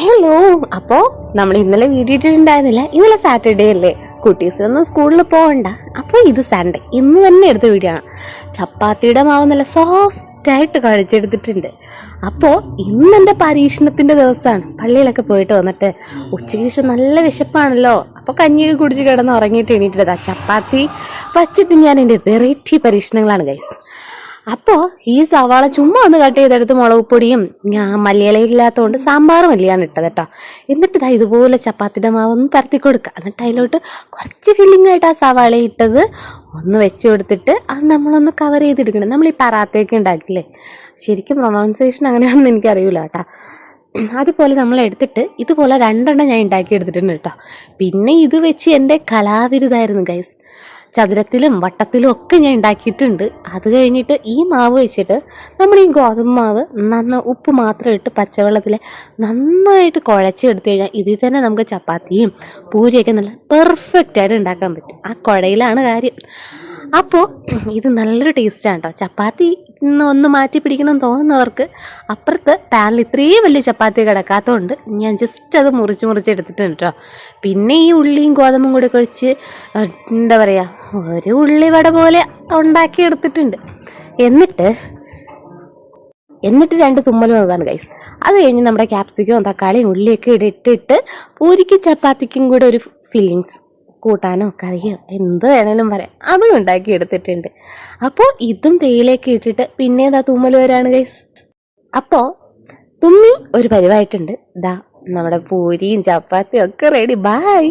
Hello. അപ്പോ നമ്മൾ ഇന്നലെ വീഡിയോ ഇട്ടിട്ടുണ്ടായിരുന്നില്ല. ഇന്നലെ സാറ്റർഡേ അല്ലേ, കുട്ടീസൊന്നും സ്കൂളിൽ പോകണ്ട. അപ്പോൾ ഇത് സൺഡേ, ഇന്ന് തന്നെ എടുത്ത വീഡിയോ ആണ്. ചപ്പാത്തിയുടെ മാവ് നല്ല സോഫ്റ്റ് ആയിട്ട് കുഴച്ചെടുത്തിട്ടുണ്ട്. അപ്പോൾ ഇന്ന് എൻ്റെ പരീക്ഷണത്തിൻ്റെ ദിവസമാണ്. പള്ളിയിലൊക്കെ പോയിട്ട് വന്നിട്ട് ഉച്ചയ്ക്ക് ശേഷം നല്ല വിശപ്പാണല്ലോ. അപ്പോൾ കഞ്ഞിയൊക്കെ കുടിച്ച് കിടന്ന് ഉറങ്ങിയിട്ട് എണീറ്റിട്ട് ചപ്പാത്തി വച്ചിട്ട് ഞാൻ എൻ്റെ വെറൈറ്റി പരീക്ഷണങ്ങളാണ് ഗൈസ്. അപ്പോൾ ഈ സവാള ചുമ്മാ ഒന്ന് കട്ട് ചെയ്തെടുത്ത് മുളക് പൊടിയും ഞാൻ മല്ലിയിലയില്ലാത്തതുകൊണ്ട് സാമ്പാർ മല്ലിയാണ് ഇട്ടത് കേട്ടോ. എന്നിട്ട് ഇതാ ഇതുപോലെ ചപ്പാത്തിയുടെ മാവ് ഒന്ന് പരത്തി കൊടുക്കുക. എന്നിട്ട് അതിലോട്ട് കുറച്ച് ഫില്ലിംഗ് ആയിട്ട് ആ സവാള ഇട്ടത് ഒന്ന് വെച്ച് കൊടുത്തിട്ട് അത് നമ്മളൊന്ന് കവർ ചെയ്തെടുക്കണം. നമ്മൾ ഈ പറാത്തയൊക്കെ ഉണ്ടാക്കില്ലേ, ശരിക്കും പ്രൊണൗൺസിയേഷൻ അങ്ങനെയാണെന്ന് എനിക്കറിയില്ല കേട്ടോ. അതുപോലെ നമ്മൾ എടുത്തിട്ട് ഇതുപോലെ 2 ഞാൻ ഉണ്ടാക്കി എടുത്തിട്ടുണ്ട് കേട്ടോ. പിന്നെ ഇത് വെച്ച് എൻ്റെ കലാവിരുതായിരുന്നു ഗൈസ്. ചതുരത്തിലും വട്ടത്തിലും ഒക്കെ ഞാൻ ഉണ്ടാക്കിയിട്ടുണ്ട്. അത് കഴിഞ്ഞിട്ട് ഈ മാവ് വെച്ചിട്ട് നമ്മൾ ഈ ഗോതമ്പ് മാവ് ഉപ്പ് മാത്രം ഇട്ട് പച്ചവെള്ളത്തിൽ നന്നായിട്ട് കുഴച്ചെടുത്ത് കഴിഞ്ഞാൽ ഇതിൽ തന്നെ നമുക്ക് ചപ്പാത്തിയും പൂരിയൊക്കെ നല്ല പെർഫെക്റ്റായിട്ട് ഉണ്ടാക്കാൻ പറ്റും. ആ കുഴയിലാണ് കാര്യം. അപ്പോൾ ഇത് നല്ലൊരു ടേസ്റ്റാണ് കേട്ടോ. ചപ്പാത്തി ഒന്ന് മാറ്റി പിടിക്കണം തോന്നുന്നവർക്ക് അപ്പുറത്ത് പാനിൽ ഇത്രയും വലിയ ചപ്പാത്തി കിടക്കാത്തതുകൊണ്ട് ഞാൻ ജസ്റ്റ് അത് മുറിച്ചെടുത്തിട്ടുണ്ട് കേട്ടോ. പിന്നെ ഈ ഉള്ളിയും ഗോതമ്പും കൂടി കുഴിച്ച് എന്താ പറയുക, ഒരു ഉള്ളിവട പോലെ ഉണ്ടാക്കിയെടുത്തിട്ടുണ്ട്. എന്നിട്ട് 2 തുമ്മൽ വന്നതാണ് ഗൈസ്. അത് കഴിഞ്ഞ് നമ്മുടെ ക്യാപ്സിക്കവും തക്കാളിയും ഉള്ളിയൊക്കെ ഇട്ടിട്ട് പൂരിക്ക് ചപ്പാത്തിക്കും കൂടെ ഒരു ഫില്ലിങ്സ് കൂട്ടാനോ കറിയോ എന്ത് വേണേലും പറയാം, അതും ഉണ്ടാക്കി എടുത്തിട്ടുണ്ട്. അപ്പോൾ ഇതും തേയിലേക്ക് ഇട്ടിട്ട് പിന്നെ ഇതാ തുമ്മൽ വരാണ് ഗൈസ്. അപ്പോൾ തുമ്മി ഒരു പരിവായിട്ടുണ്ട്. ഇതാ നമ്മുടെ പൂരിയും ചപ്പാത്തിയും ഒക്കെ റെഡി. ബൈ.